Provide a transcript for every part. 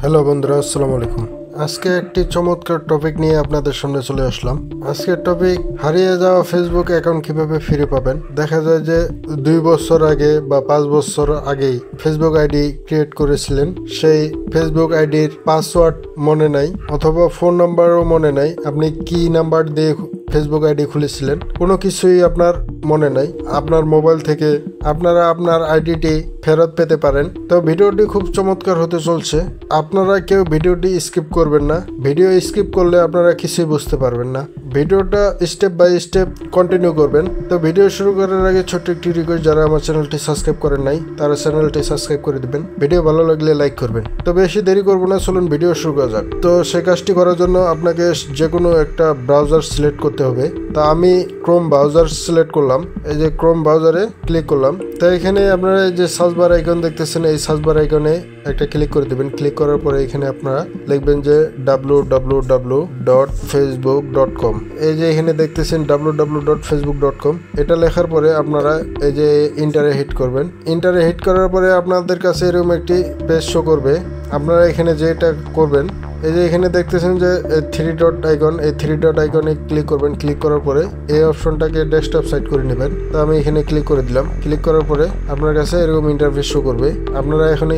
Hello বন্ধুরা, আসসালামু আলাইকুম। আজকে একটি চমৎকার টপিক নিয়ে আপনাদের সামনে চলে আসলাম। আজকের টপিক, হারিয়ে যাওয়া ফেসবুক অ্যাকাউন্ট কিভাবে ফিরে পাবেন। দেখা যায় যে 2 বছর আগে বা 5 বছর আগেই ফেসবুক আইডি ক্রিয়েট করেছিলেন, সেই ফেসবুক আইডির পাসওয়ার্ড মনে নাই অথবা ফোন নাম্বারও মনে নাই, আপনি কি নাম্বার দিয়ে ফেসবুক আইডি খুলেছিলেন কোনো কিছুই আপনার মনে নাই। আপনার মোবাইল থেকে আপনারা আপনার আইডিটি ফেরত পেতে পারেন। তো ভিডিওটি খুব চমৎকার হতে চলছে, আপনারা কেউ ভিডিওটি স্কিপ করবেন না। ভিডিও স্কিপ করলে আপনারা কিছুই বুঝতে পারবেন না। ভিডিওটা স্টেপ বাই স্টেপ কন্টিনিউ করবেন। তো ভিডিও শুরু করার আগে ছোট্ট একটি রিকোয়েস্ট, যারা আমার চ্যানেলটি সাবস্ক্রাইব করেন নাই তারা চ্যানেলটি সাবস্ক্রাইব করে দিবেন। ভিডিও ভালো লাগলে লাইক করবেন। তো বেশি দেরি করবো না, চলুন ভিডিও শুরু করা যাক। তো সেই কাজটি করার জন্য আপনাকে যে কোনো একটা ব্রাউজার সিলেক্ট করতে হবে। তা আমি ক্রোম ব্রাউজার সিলেক্ট করলাম, এই যে ক্রোম ব্রাউজারে ক্লিক করলাম। তো এখানে আপনারা এই যে সার্চ বার আইকন দেখতেছেন, এই সার্চ বার আইকনে একটা ক্লিক করে দেবেন। ক্লিক করার পরে এখানে আপনারা লিখবেন যে www.facebook.com। এই যে এখানে দেখতেছেন www.facebook.com। এটা লেখার পরে আপনারা এই যে ইন্টারে হিট করবেন। ইন্টারে হিট করার পরে আপনাদের কাছে এরকম একটি পেজ শো করবে। আপনারা এখানে যেটা করবেন, এই যে এখানে দেখতেছেন যে 3 ডট আইকন, এই 3 ডট আইকনে ক্লিক করবেন। ক্লিক করার পরে এই অপশনটাকে ডেস্কটপ সাইড করে নেবেন। তো আমি এখানে ক্লিক করে দিলাম। ক্লিক করার পরে আপনার কাছে এরকম ইন্টারফেস শো করবে। আপনারা এখানে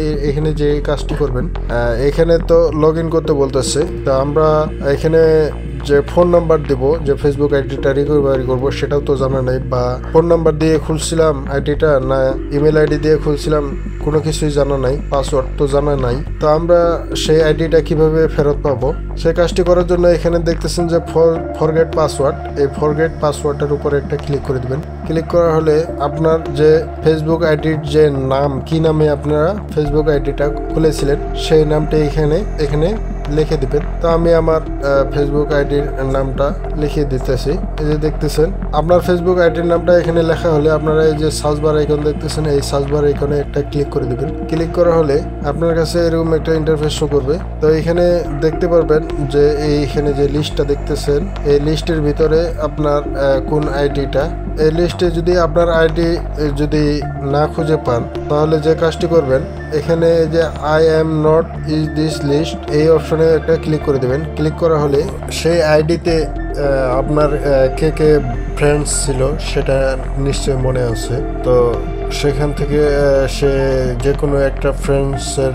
যে কাজটি করবেন, এখানে তো লগ ইন করতে বলতেছে। তো আমরা এখানে যে ফোন নাম্বার দেব, যে ফেসবুক আইডিটা রিকভারি করবো, সেটাও তো জানা নাই, বা ফোন নাম্বার দিয়ে খুলছিলাম আইডিটা না ইমেল আইডি দিয়ে খুলছিলাম, কোনো কিছুই জানা নাই। পাসওয়ার্ড তো জানা নাই। তো আমরা সেই আইডিটা কিভাবে ফেরত পাবো, সেই কাজটি করার জন্য এখানে দেখতেছেন যে ফরগেট পাসওয়ার্ড, এই ফরগেট পাসওয়ার্ডের উপরে একটা ক্লিক করে দিবেন। ক্লিক করা হলে আপনার যে ফেসবুক আইডির যে নাম, কি নামে আপনারা ফেসবুক আইডিটা খুলেছিলেন, সেই নামটা এখানে লিখে দিবেন। তো আমি আমার ফেসবুক আইডির নামটা লিখে দিতেছি। এই যে দেখতেছেন আপনার ফেসবুক আইডির নামটা এখানে লেখা হলে আপনারা এই যে সার্চ বার আইকন দেখতেছেন, এই সার্চ বার আইকনে একটা ক্লিক করে দিবেন। ক্লিক করা হলে আপনার কাছে এরকম একটা ইন্টারফেস শো করবে। তো এখানে দেখতে পারবেন যে এইখানে যে লিস্টটা দেখতেছেন, এই লিস্টের ভিতরে আপনার কোন আইডিটা, এই লিস্টে যদি আপনার আইডি যদি না খুঁজে পান, তাহলে যে কাজটি করবেন, এখানে যে I am not is this list, এই অপশনে একটা ক্লিক করে দেবেন। ক্লিক করা হলে সেই আইডিতে আপনার কে কে ফ্রেন্ডস ছিল সেটা নিশ্চয়ই মনে আছে। তো সেখান থেকে সে যে কোনো একটা ফ্রেন্ডসের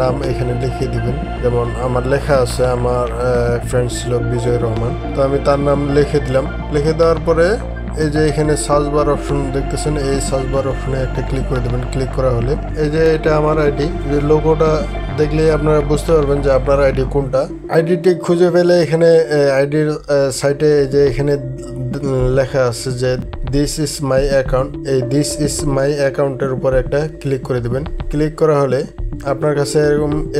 নাম এখানে লিখিয়ে দিবেন। যেমন আমার লেখা আছে, আমার ফ্রেন্ড ছিল বিজয় রহমান, তো আমি তার নাম লিখে দিলাম। লিখে দেওয়ার পরে এই যে এখানে সার্চ বার অপশন দেখতেছেন, এই সার্চ বার অপশনে একটা ক্লিক করে দেবেন। ক্লিক করা হলে এই যে এটা আমার আইডি, যে লোগোটা দেখলে আপনারা বুঝতে পারবেন যে আপনার আইডি কোনটা। আইডিটি খুঁজে পেলে এখানে আইডির সাইটে এই যে এখানে লেখা আছে যে দিস ইজ মাই অ্যাকাউন্ট, এই দিস ইজ মাই অ্যাকাউন্টের উপর একটা ক্লিক করে দেবেন। ক্লিক করা হলে আপনার কাছে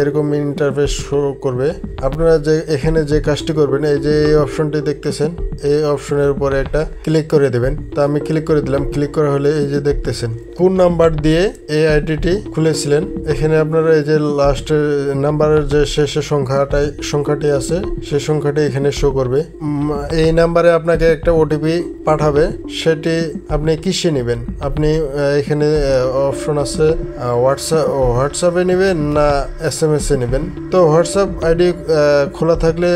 এরকম ইন্টারফেস শো করবে। আপনারা যে এখানে যে কাজটি করবেন, এই যে এই অপশনটি দেখতেছেন, এই অপশনের উপরে একটা ক্লিক করে দেবেন। তো আমি ক্লিক করে দিলাম। ক্লিক করা হলে এই যে দেখতেছেন কোন নাম্বার দিয়ে এই আইডিটি খুলেছিলেন, এখানে আপনারা এই যে লাস্টের নাম্বারের যে শেষের সংখ্যাটি আছে, সেই সংখ্যাটি এখানে শো করবে। এই নাম্বারে আপনাকে একটা ওটিপি পাঠাবে, সেটি আপনি কিসে নেবেন, আপনি এখানে অপশন আছে হোয়াটসঅ্যাপে নেবেন না SMS এ নেবেন। তো হোয়াটসঅ্যাপ আইডি খোলা থাকলে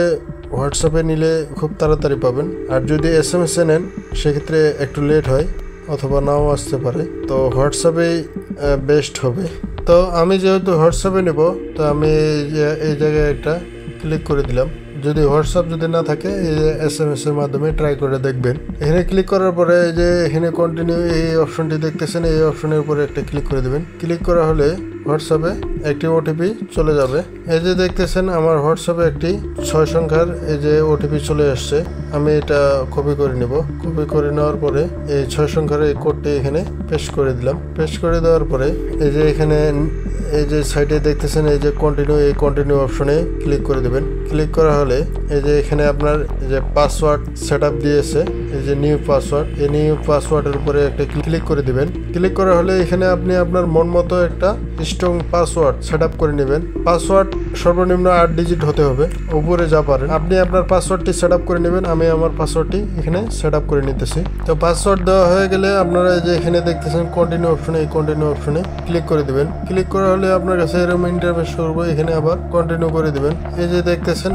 হোয়াটসঅ্যাপে নিলে খুব তাড়াতাড়ি পাবেন, আর যদি SMS এ নেন সেক্ষেত্রে একটু লেট হয় অথবা নাও আসতে পারে। তো হোয়াটসঅ্যাপেই বেস্ট হবে। তো আমি যেহেতু হোয়াটসঅ্যাপে নেব, তো আমি এই জায়গায় একটা ক্লিক করে দিলাম। যদি হোয়াটসঅ্যাপ যদি না থাকে, এই যে SMS এর মাধ্যমে ট্রাই করে দেখবেন। এখানে ক্লিক করার পরে এই যে এখানে কন্টিনিউ এই অপশনটি দেখতেছেন, এই অপশনের উপরে একটা ক্লিক করে দেবেন। ক্লিক করা হলে হোয়াটসঅ্যাপে একটি ওটিপি চলে যাবে। এই যে দেখতেছেন আমার হোয়াটসঅ্যাপে একটি 6 সংখ্যার এই যে ওটিপি চলে আসছে। আমি এটা কপি করে নিব। কপি করে নেওয়ার পরে এই 6 সংখ্যার এই কোডটি এখানে পেস্ট করে দিলাম। পেস্ট করে দেওয়ার পরে এই যে এখানে এই যে সাইডে দেখতেছেন এই যে কন্টিনিউ অপশনে ক্লিক করে দেবেন। ক্লিক করা হলে এই যে এখানে আপনার যে পাসওয়ার্ড সেটআপ দিয়েছে, এই যে নিউ পাসওয়ার্ড, এই নিউ পাসওয়ার্ডের উপরে একটা ক্লিক করে দিবেন। ক্লিক করা হলে এখানে আপনি আপনার মন মতো একটা স্ট্রং পাসওয়ার্ড সেট আপ করে নেবেন। পাসওয়ার্ড সর্বনিম্ন 8 ডিজিট হতে হবে, উপরে যা পারেন। আপনি আপনার পাসওয়ার্ডটি সেট আপ করে নেবেন। আমি আমার পাসওয়ার্ডটি এখানে সেট আপ করে নিতেছি। তো পাসওয়ার্ড দেওয়া হয়ে গেলে আপনারা যে এখানে দেখতেছেন কন্টিনিউ অপশনে, এই কন্টিনিউ অপশনে ক্লিক করে দিবেন। ক্লিক করা হলে আপনার কাছে এরকম ইন্টারফেস করবো, এখানে আবার কন্টিনিউ করে দিবেন। এই যে দেখতেছেন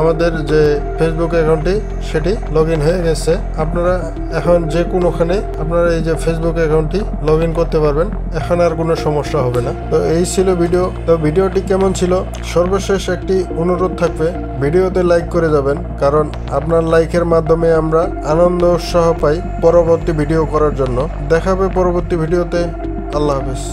আমাদের যে ফেসবুক অ্যাকাউন্টটি সেটি লগ ইন হয়ে গেছে। আপনারা এখন যে কোনোখানে আপনারা এই যে ফেসবুক অ্যাকাউন্টটি লগ ইন করতে পারবেন, এখন আর কোনো সমস্যা হবে না। তো এই ছিল ভিডিও। তো ভিডিওটি কেমন ছিল, সর্বশেষ একটি অনুরোধ থাকবে, ভিডিওতে লাইক করে যাবেন, কারণ আপনার লাইকের মাধ্যমে আমরা আনন্দ উৎসাহ পাই পরবর্তী ভিডিও করার জন্য। দেখা হবে পরবর্তী ভিডিওতে। আল্লাহ হাফেজ।